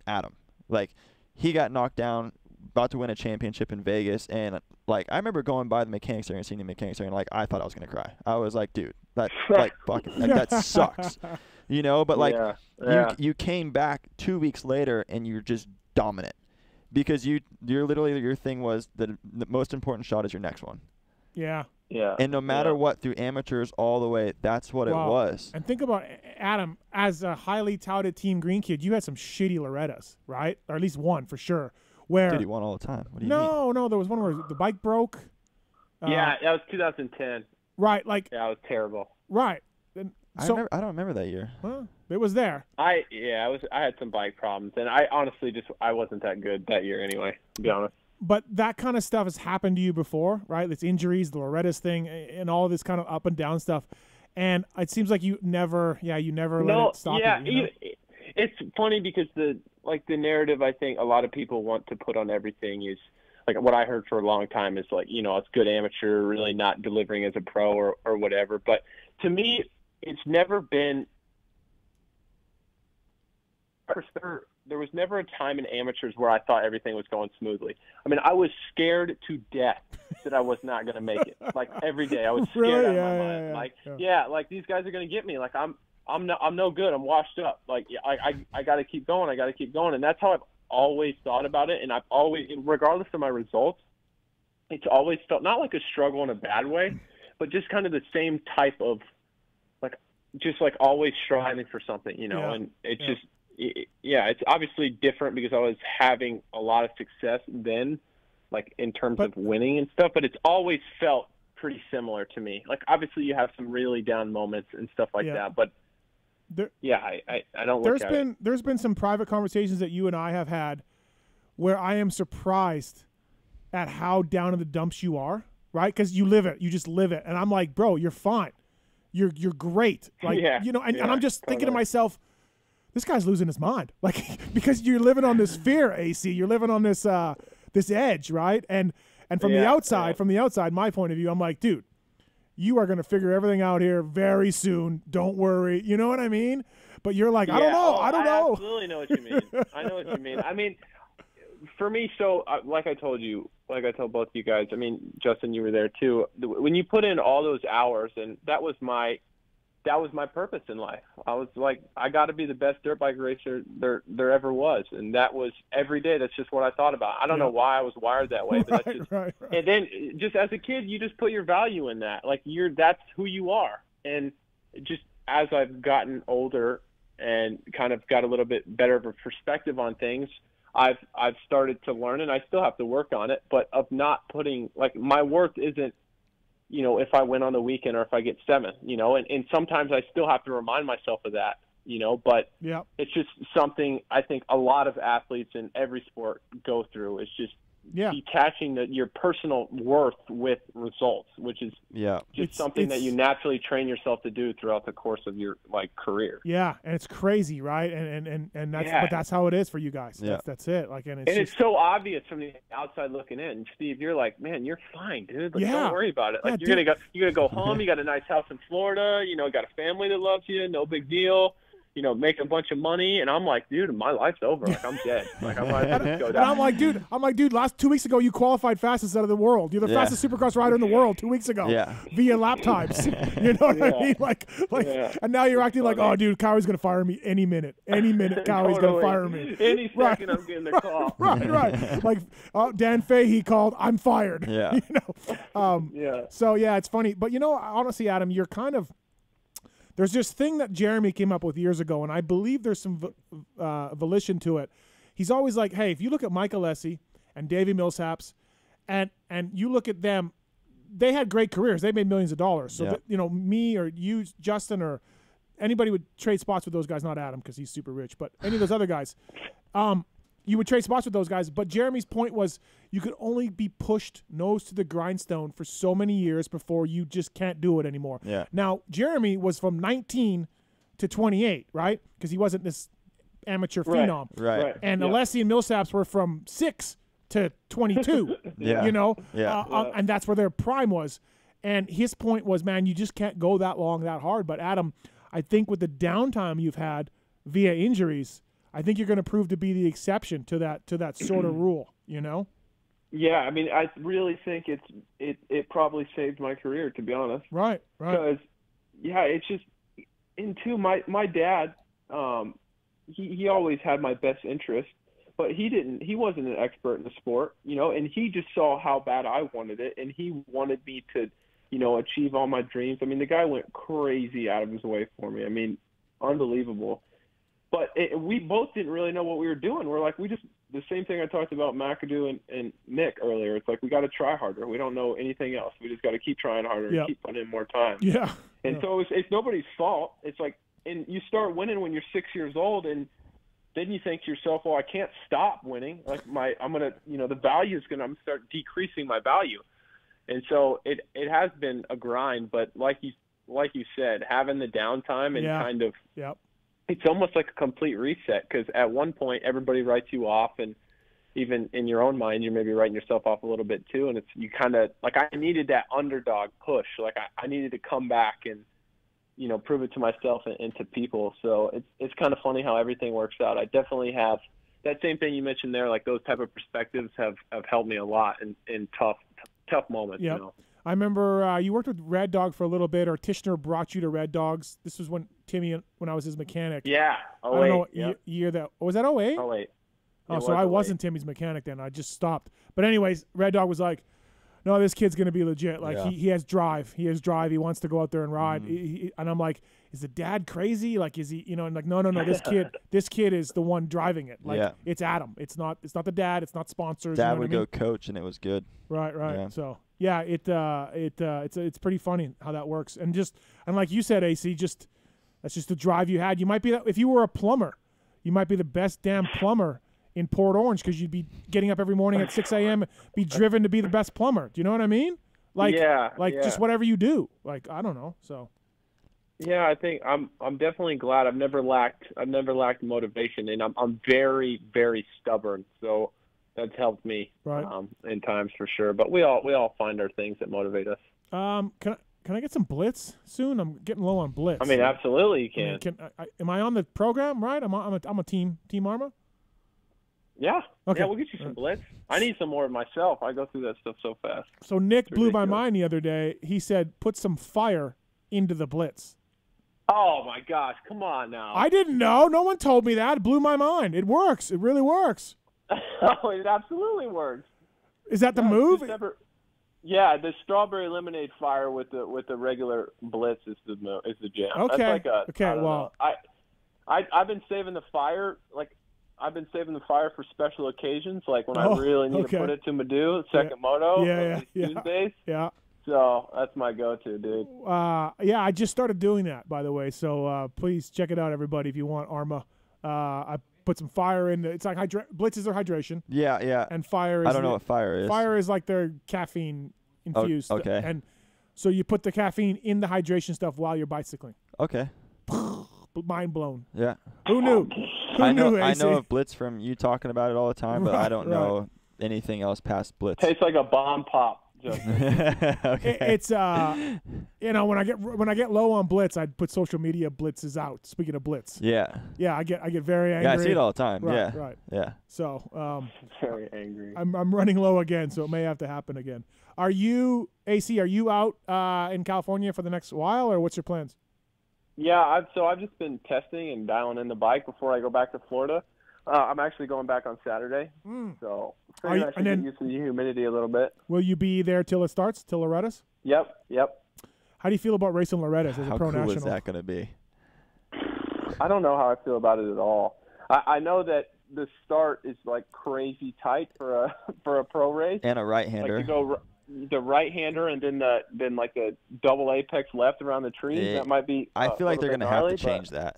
Adam, like he got knocked down about to win a championship in Vegas, and like I remember going by the mechanics area and seeing the mechanics area, and like I thought I was gonna cry. I was like, dude, that like fucking that sucks, you know. But like you came back 2 weeks later and you're just dominant because you're literally your thing was the most important shot is your next one. Yeah. Yeah. And no matter what, through amateurs all the way, that's what it was. And think about Adam as a highly touted Team Green kid. You had some shitty Lorettas, right? Or at least one for sure. Where dude, he won all the time. What do you mean? No, there was one where the bike broke. Yeah, that was 2010. Right, like yeah, it was terrible. Right. And so I don't remember that year. Well, it was there. I had some bike problems, and I honestly I wasn't that good that year anyway, to be honest. But that kind of stuff has happened to you before, right? It's injuries, the Loretta's thing, and all this kind of up and down stuff. And it seems like you never let it stop you. Know? It's funny because the narrative I think a lot of people want to put on everything is like what I heard for a long time is like, you know, it's good amateur, really not delivering as a pro or whatever. But to me, it's never been. There was never a time in amateurs where I thought everything was going smoothly. I mean, I was scared to death that I was not going to make it. Like every day, I was scared out of my mind. Like these guys are going to get me. Like I'm no good. I'm washed up. Like I got to keep going. I got to keep going. And that's how I've always thought about it. And I've always, regardless of my results, it's always felt not like a struggle in a bad way, but just kind of the same type of just always striving for something, you know. Yeah. And it's just. It's obviously different because I was having a lot of success then, like in terms of winning and stuff, but it's always felt pretty similar to me. Like obviously you have some really down moments and stuff like that, but I don't look at it. There's been some private conversations that you and I have had where I am surprised at how down in the dumps you are, right? Because you live it. You just live it. And I'm like, bro, you're fine. You're great. Like, you know, and I'm just thinking to myself, this guy's losing his mind, like because you're living on this fear, AC. You're living on this this edge, right? And from the outside, my point of view, I'm like, dude, you are gonna figure everything out here very soon. Don't worry, you know what I mean? But you're like, I don't know. I absolutely know what you mean. I know what you mean. I mean, for me, so like I told both you guys. I mean, Justin, you were there too. When you put in all those hours, and that was my purpose in life. I was like, I got to be the best dirt bike racer there ever was, and that was every day. That's just what I thought about. I don't know why I was wired that way, but that's just. Right. And then, just as a kid, you just put your value in that. Like that's who you are. And just as I've gotten older and kind of got a little bit better of a perspective on things, I've started to learn, and I still have to work on it. But of not putting my worth isn't. You know, if I win on the weekend or if I get 7, you know, and sometimes I still have to remind myself of that, you know, but it's just something I think a lot of athletes in every sport go through. It's just detaching your personal worth with results, which is just something that you naturally train yourself to do throughout the course of your career. Yeah, and it's crazy, right? And that's but that's how it is for you guys. Yeah. That's it. It's so obvious from the outside looking in. Steve, you're like, man, you're fine, dude. Don't worry about it. Like you're gonna go home. You got a nice house in Florida. You know, got a family that loves you. No big deal. You know, make a bunch of money, and I'm like, dude, my life's over. Like, I'm dead. Like, I might just go down. And I'm like, dude, last 2 weeks ago, you qualified fastest out of the world. You're the fastest Supercross rider in the world 2 weeks ago via lap times. You know what I mean? Like, and now you're acting like, oh, dude, Cowie's going to fire me any minute. Any minute, Cowie's going to fire me. Any second, I'm getting the call. Right. Like, Dan Fahey called, I'm fired. Yeah. You know? So, it's funny. But, you know, honestly, Adam, you're kind of, there's this thing that Jeremy came up with years ago, and I believe there's some volition to it. He's always like, hey, if you look at Mike Alessi and Davey Millsaps, and you look at them, they had great careers. They made millions of dollars. So, that, you know, me or you, Justin, or anybody would trade spots with those guys, not Adam because he's super rich, but any of those other guys. You would trade spots with those guys. But Jeremy's point was you could only be pushed nose to the grindstone for so many years before you just can't do it anymore. Yeah. Now, Jeremy was from 19 to 28, right? Because he wasn't this amateur phenom. Right. And Alessi and Millsaps were from 6 to 22, you know? And that's where their prime was. And his point was, man, you just can't go that long, that hard. But, Adam, I think with the downtime you've had via injuries, I think you're going to prove to be the exception to that sort of rule, you know? Yeah, I mean, I really think it probably saved my career, to be honest. Right. Because, yeah, it's just, and two, my dad, he always had my best interest, but he wasn't an expert in the sport, and he just saw how bad I wanted it, and he wanted me to, achieve all my dreams. I mean, the guy went crazy out of his way for me. I mean, unbelievable. But we both didn't really know what we were doing. We're like, the same thing I talked about McAdoo and Nick earlier. It's like, we got to try harder. We don't know anything else. We just got to keep trying harder and keep putting in more time. Yeah. And so it's nobody's fault. It's like, and you start winning when you're 6 years old, and then you think to yourself, well, I can't stop winning. Like the value is I'm gonna start decreasing my value. And so it has been a grind, but like you said, having the downtime and kind of, it's almost like a complete reset, because at one point everybody writes you off, and even in your own mind, you're maybe writing yourself off a little bit too. And you kind of like, I needed that underdog push. Like I needed to come back and, prove it to myself and to people. So it's kind of funny how everything works out. I definitely have that same thing you mentioned there. Like those type of perspectives have helped me a lot in tough moments. Yep. I remember you worked with Red Dog for a little bit, or Tishner brought you to Red Dogs. This was when I was his mechanic. Yeah. I don't know what year that was. That 08? 08. Oh, so I wasn't Timmy's mechanic then. I just stopped. But anyways, Red Dog was like, no, this kid's gonna be legit. Like he has drive. He has drive. He wants to go out there and ride. Mm-hmm. And I'm like, is the dad crazy? Like, is he? And like, no. This kid is the one driving it. Like, it's Adam. It's not the dad. It's not sponsors. Dad would go coach, and it was good. Right. Yeah. So yeah, it's pretty funny how that works. And like you said, AC, that's just the drive you had. You might be if you were a plumber, you might be the best damn plumber in Port Orange, because you'd be getting up every morning at 6 a.m., be driven to be the best plumber. Do you know what I mean? Like, just whatever you do. Like, I don't know. So. Yeah, I think I'm definitely glad. I've never lacked motivation, and I'm very, very stubborn. So that's helped me in times for sure. But we all find our things that motivate us. Can I get some blitz soon? I'm getting low on blitz. I mean, absolutely you can. Am I on the program? Right? I'm a team Arma. Yeah. Okay. Yeah, we'll get you some blitz. I need some more myself. I go through that stuff so fast. So Nick blew my mind the other day. He said, put some fire into the blitz. Oh, my gosh. Come on now. I didn't know. No one told me that. It blew my mind. It works. It really works. Oh, it absolutely works. Is that the move? Yeah, the strawberry lemonade fire with the regular blitz is the jam. Okay. That's I've been saving the fire for special occasions, like when I really need to put it to Madhu, second moto, Tuesdays. Yeah. So that's my go-to, dude. I just started doing that, by the way. So please check it out, everybody, if you want Arma. I put some fire in. It's like blitzes are hydration. Yeah. And fire is. I don't know what fire is. Fire is like their caffeine infused. Oh, okay. And so you put the caffeine in the hydration stuff while you're bicycling. Okay. Mind blown. Yeah. Who knew? I know of Blitz from you talking about it all the time, but I don't know anything else past Blitz. Tastes like a bomb pop. Okay. It's when I get low on Blitz, I'd put social media blitzes out. Speaking of Blitz. Yeah. Yeah, I get very angry. Yeah, I see it all the time. Right, yeah. Right. Yeah. So very angry. I'm running low again, so it may have to happen again. Are you out in California for the next while, or what's your plans? Yeah, I've just been testing and dialing in the bike before I go back to Florida. I'm actually going back on Saturday, so I should get used to the humidity a little bit. Will you be there till it starts, till Loretta's? Yep. How do you feel about racing Loretta's as a pro national? How cool is that going to be? I don't know how I feel about it at all. I know that the start is like crazy tight for a pro race. And a right-hander. Like to go the right-hander and then like a double apex left around the trees. That might be. I feel like they're going to have to change that.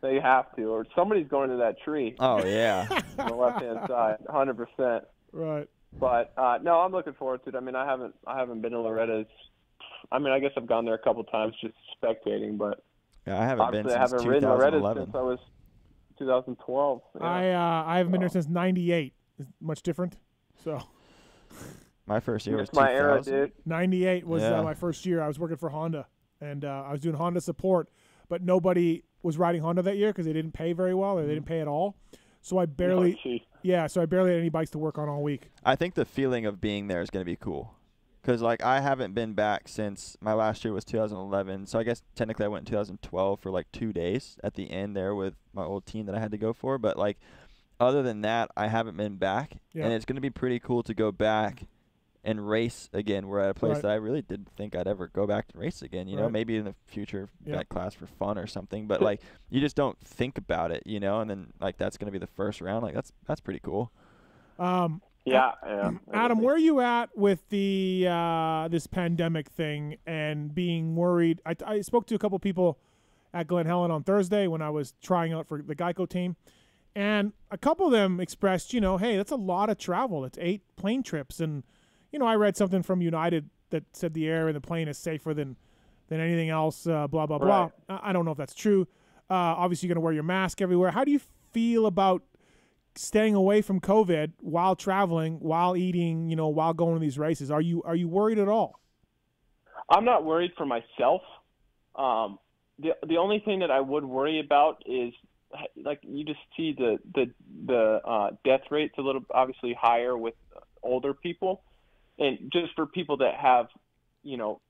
They have to, or somebody's going to that tree. Oh yeah. On the left-hand side, 100%. Right. But no, I'm looking forward to it. I mean, I haven't been to Loretta's. I mean, I guess I've gone there a couple times just spectating, but yeah, I haven't been since 2011. Ridden Loretta's since I was 2012. Yeah. I haven't been there since '98. It's much different. So. My first year was 2000. My era, dude. 98 was my first year. I was working for Honda, and I was doing Honda support, but nobody was riding Honda that year because they didn't pay very well, or they didn't pay at all. So I barely so I barely had any bikes to work on all week. I think the feeling of being there is going to be cool. Because, like, I haven't been back since my last year was 2011. So I guess technically I went in 2012 for, like, 2 days at the end there with my old team that I had to go for. But, like, other than that, I haven't been back. Yeah. And it's going to be pretty cool to go back and race again. We're at a place that I really didn't think I'd ever go back and race again. You know, maybe in the future, that class for fun or something. But, like, you just don't think about it, you know. And then, like, that's going to be the first round. Like, that's pretty cool. Yeah. Adam, where are you at with the this pandemic thing and being worried? I spoke to a couple people at Glen Helen on Thursday when I was trying out for the Geico team, and a couple of them expressed, you know, hey, that's a lot of travel. It's 8 plane trips, and you know, I read something from United that said the air in the plane is safer than anything else. Blah blah blah. I don't know if that's true. Obviously, you're gonna wear your mask everywhere. How do you feel about staying away from COVID while traveling, while eating, you know, while going to these races? Are you worried at all? I'm not worried for myself. The only thing that I would worry about is, like, you just see the death rate's a little obviously higher with older people, and just for people that have, you know,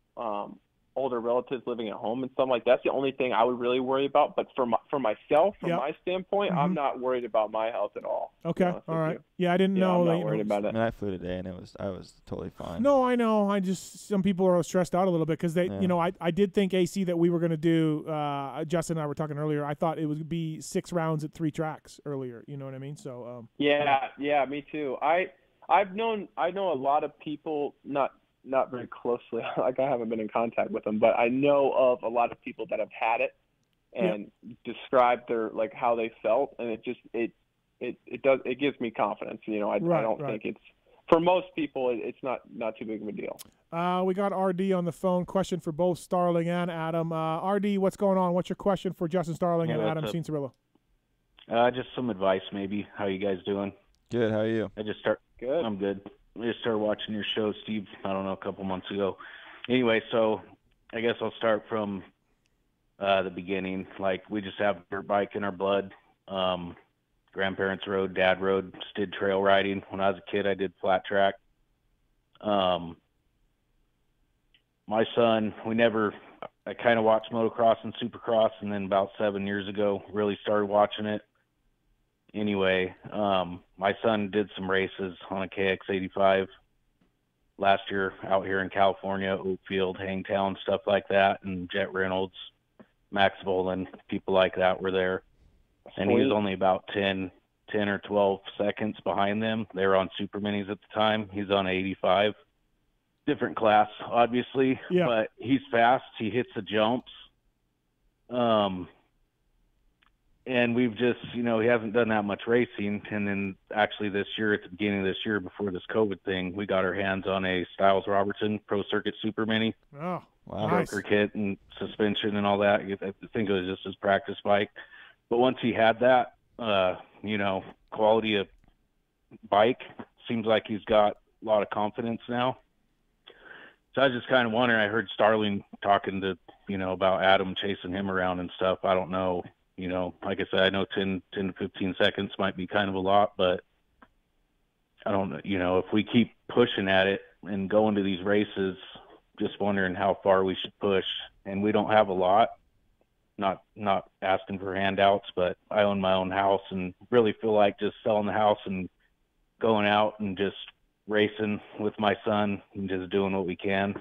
older relatives living at home and stuff like that. That's the only thing I would really worry about. But for myself, from my standpoint, I'm not worried about my health at all. Okay, all right. Yeah, I didn't know. I'm not worried about it. I mean, I flew today, and I was totally fine. No, I know. Some people are stressed out a little bit because they, you know, I did think AC that we were going to do. Justin and I were talking earlier. I thought it would be 6 rounds at 3 tracks earlier. You know what I mean? So yeah, me too. I know a lot of people, not very closely, like I haven't been in contact with them, but I know of a lot of people that have had it and described their, like, how they felt, and it gives me confidence. You know, I don't think it's, for most people, it's not too big of a deal. We got RD on the phone. Question for both Starling and Adam. RD, what's going on? What's your question for Justin Starling and Adam Cianciarulo? Just some advice, maybe. How you guys doing? Good. How are you? Good. I'm good. I just started watching your show, Steve, I don't know, a couple months ago. Anyway, so I guess I'll start from the beginning. Like, we just have dirt bike in our blood. Grandparents rode, dad rode, did trail riding. When I was a kid, I did flat track. My son, I kind of watched motocross and supercross, and then about 7 years ago, really started watching it. Anyway, my son did some races on a KX85 last year out here in California, Oakfield, Hangtown, stuff like that, and Jet Reynolds, Max Volan, people like that were there. And he was only about 10 or 12 seconds behind them. They were on super minis at the time. He's on 85. Different class, obviously, but he's fast. He hits the jumps. And we've just, you know, he hasn't done that much racing. And then actually this year, at the beginning of this year, before this COVID thing, we got our hands on a Styles Robertson Pro Circuit Super Mini. Oh, wow. Stroker kit and suspension and all that. I think it was just his practice bike. But once he had that, you know, quality of bike, seems like he's got a lot of confidence now. So I was just kind of wondering, I heard Starling talking to, you know, about Adam chasing him around and stuff. I don't know. You know, like I said, I know 10 to 15 seconds might be kind of a lot, but I don't know, you know, if we keep pushing at it and going to these races, just wondering how far we should push. And we don't have a lot, not asking for handouts, but I own my own house and really feel like just selling the house and going out and just racing with my son and just doing what we can.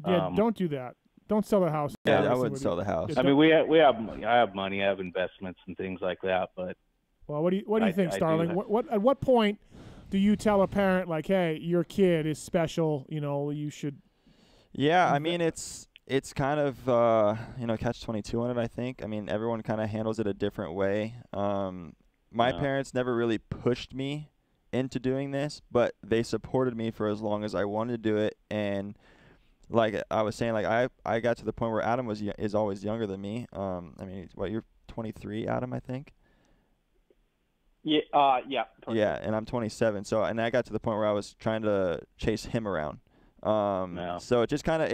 Yeah, don't do that. Don't sell the house. Yeah, I wouldn't sell the house. I mean, I have money, I have investments and things like that, but. Well, what do you think, Starling? At what point do you tell a parent, like, hey, your kid is special, you know, you should? Yeah, I mean, it's kind of you know, catch-22 on it, I think. I mean, everyone kind of handles it a different way. My parents never really pushed me into doing this, but they supported me for as long as I wanted to do it. And like I was saying, like I got to the point where Adam is always younger than me. I mean, you're 23, Adam, I think. Yeah. Yeah, and I'm 27. So, and I got to the point where I was trying to chase him around. So it just kind of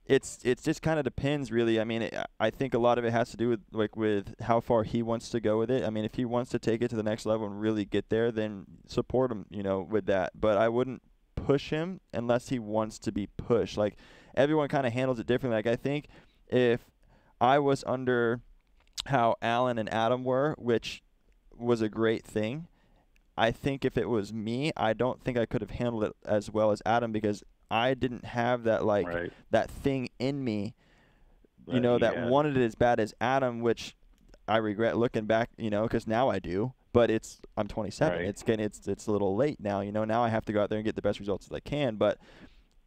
It just kind of depends, really. I mean, I think a lot of it has to do with how far he wants to go with it. I mean, if he wants to take it to the next level and really get there, then support him, with that. But I wouldn't push him unless he wants to be pushed. Like, everyone kind of handles it differently. Like, I think if I was under how Alan and Adam were, which was a great thing, I think if it was me, I don't think I could have handled it as well as Adam, because I didn't have that that thing in me, that wanted it as bad as Adam, which I regret looking back, because now I do. But I'm 27. Right. It's a little late now. Now I have to go out there and get the best results as I can. But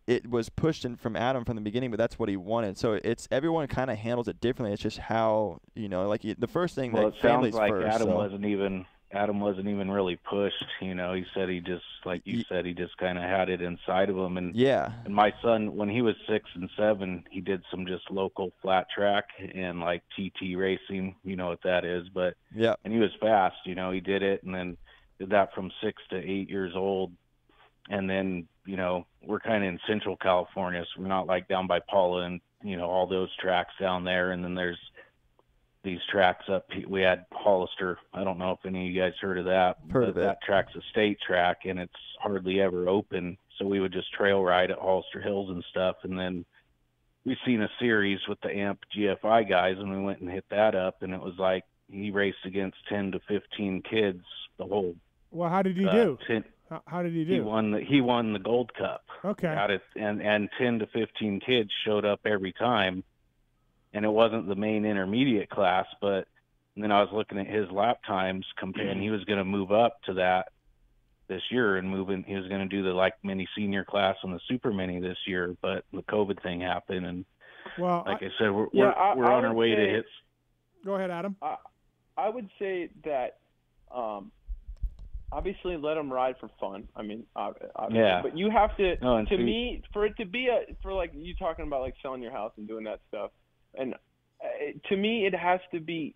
it was pushed in from Adam from the beginning, but that's what he wanted. So everyone kind of handles it differently. It's just how the first thing. Well, it sounds like Adam wasn't even really pushed. He said he just, like you said, he just kind of had it inside of him. And And my son, when he was 6 and 7, he did some just local flat track and like TT racing. You know what that is, but and he was fast. He did it, and then did that from 6 to 8 years old. And then we're kind of in Central California, so we're not like down by Paula and all those tracks down there. And then there's these tracks up. We had Hollister. I don't know if any of you guys heard of that. Heard of it. That track's a state track, and it's hardly ever open. So we would just trail ride at Hollister Hills and stuff. And then we seen a series with the AMP GFI guys, and we went and hit that up. And it was like he raced against 10 to 15 kids the whole. Well, how did he do? How did he do? He won the Gold Cup. Okay. And 10 to 15 kids showed up every time. And it wasn't the main intermediate class, but then I was looking at his lap times, and he was going to move up to that this year and he was going to do the mini senior class on the super mini this year, but the COVID thing happened. And I said, we're on our way to hit. Go ahead, Adam. I would say that, obviously let him ride for fun. I mean, obviously, but you have to, me, for it to be for like you talking about like selling your house and doing that stuff. And to me, it has to be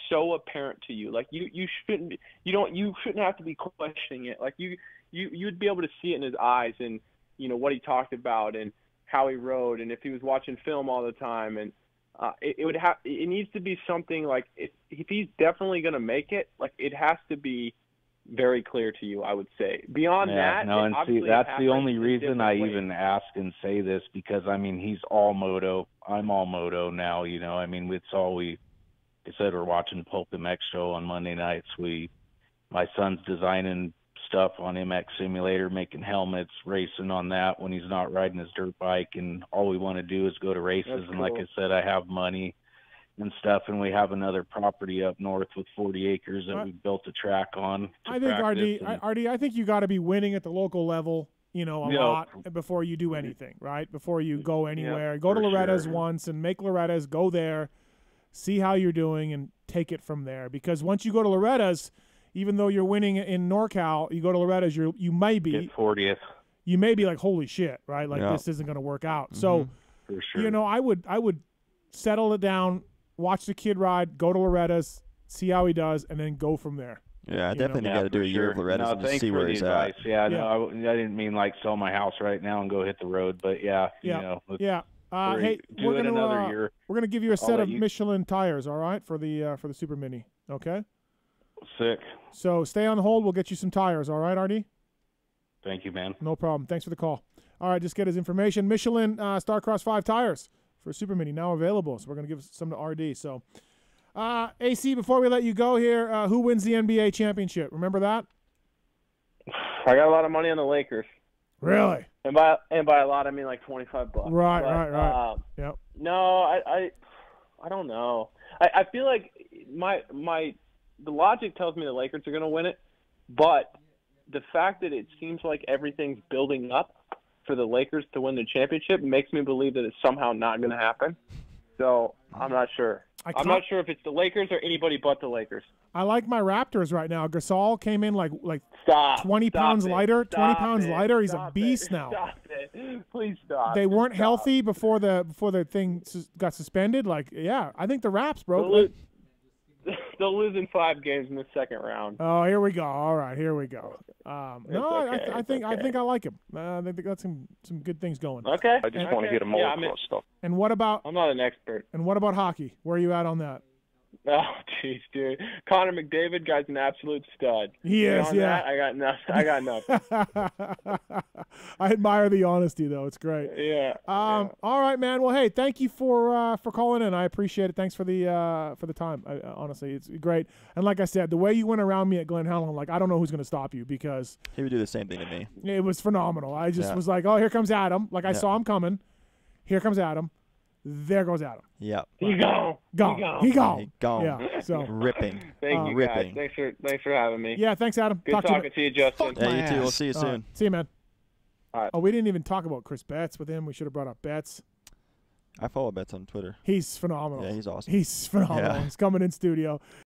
so apparent to you. Like you shouldn't have to be questioning it. Like you'd be able to see it in his eyes and what he talked about and how he rode, and if he was watching film all the time. And it needs to be something like if he's definitely going to make it, like it has to be very clear to you, I would say. Beyond that, and see, that's the only reason I even ask and say this, because I mean he's all moto. I'm all moto now. I mean it's all we. I said we're watching Pulp MX show on Monday nights. My son's designing stuff on MX Simulator, making helmets, racing on that when he's not riding his dirt bike, and all we want to do is go to races. That's and cool. Like I said, I have money and stuff, and we have another property up north with 40 acres that we built a track on. I think RD, I think you got to be winning at the local level, a lot before you do anything, right? Before you go anywhere, go to Loretta's once and make Loretta's, go there, see how you're doing, and take it from there. Because once you go to Loretta's, even though you're winning in NorCal, you go to Loretta's, you may be get 40th. You may be like, holy shit, right? Like this isn't going to work out. Mm-hmm. So, for sure. I would settle it down. Watch the kid ride, go to Loretta's, see how he does, and then go from there. Yeah, I definitely got to do a year of Loretta's and just see where he's at. Yeah, no, I didn't mean like sell my house right now and go hit the road, but hey, we're another year. We're gonna give you a set of Michelin tires, all right, for the Super Mini. Okay. Sick. So stay on the hold. We'll get you some tires, all right, RD? Thank you, man. No problem. Thanks for the call. All right, just get his information. Michelin Starcross 5 tires for Super Mini now available. So we're going to give some to RD. So, AC, before we let you go here, who wins the NBA championship? Remember that? I got a lot of money on the Lakers. Really? And by a lot, I mean like $25. Right. Yep. No, I don't know. I feel like the logic tells me the Lakers are going to win it, but the fact that it seems like everything's building up for the Lakers to win the championship makes me believe that it's somehow not going to happen. So I'm not sure. I'm not sure if it's the Lakers or anybody but the Lakers. I like my Raptors right now. Gasol came in like 20 pounds lighter. 20 pounds lighter. He's a beast now. Stop it. Please stop. They weren't healthy before the thing got suspended. I think the Raps, bro. they'll lose in 5 games in the second round. Oh, here we go. All right, here we go. No, okay, I think I like him. I think they got some good things going. Okay. I just want to hear the motocross stuff. And what about? I'm not an expert. And what about hockey? Where are you at on that? Oh, jeez, dude. Connor McDavid, guy's an absolute stud. He is, yeah. That, I got nothing. I admire the honesty, though. It's great. Yeah. All right, man. Well, hey, thank you for calling in. I appreciate it. Thanks for the time. Honestly, it's great. And like I said, the way you went around me at Glen Helen, like I don't know who's going to stop you because he would do the same thing to me. It was phenomenal. I just was like, oh, here comes Adam. Like I saw him coming. Here comes Adam. There goes Adam. Yeah. He gone. He gone. Yeah. So ripping. Thank you, guys. Thanks for having me. Yeah. Thanks, Adam. Good talking to you, Justin. Yeah, you too. We'll see you soon. See you, man. All right. Oh, we didn't even talk about Chris Betts with him. We should have brought up Betts. I follow Betts on Twitter. He's phenomenal. Yeah, he's awesome. He's phenomenal. Yeah. He's coming in studio.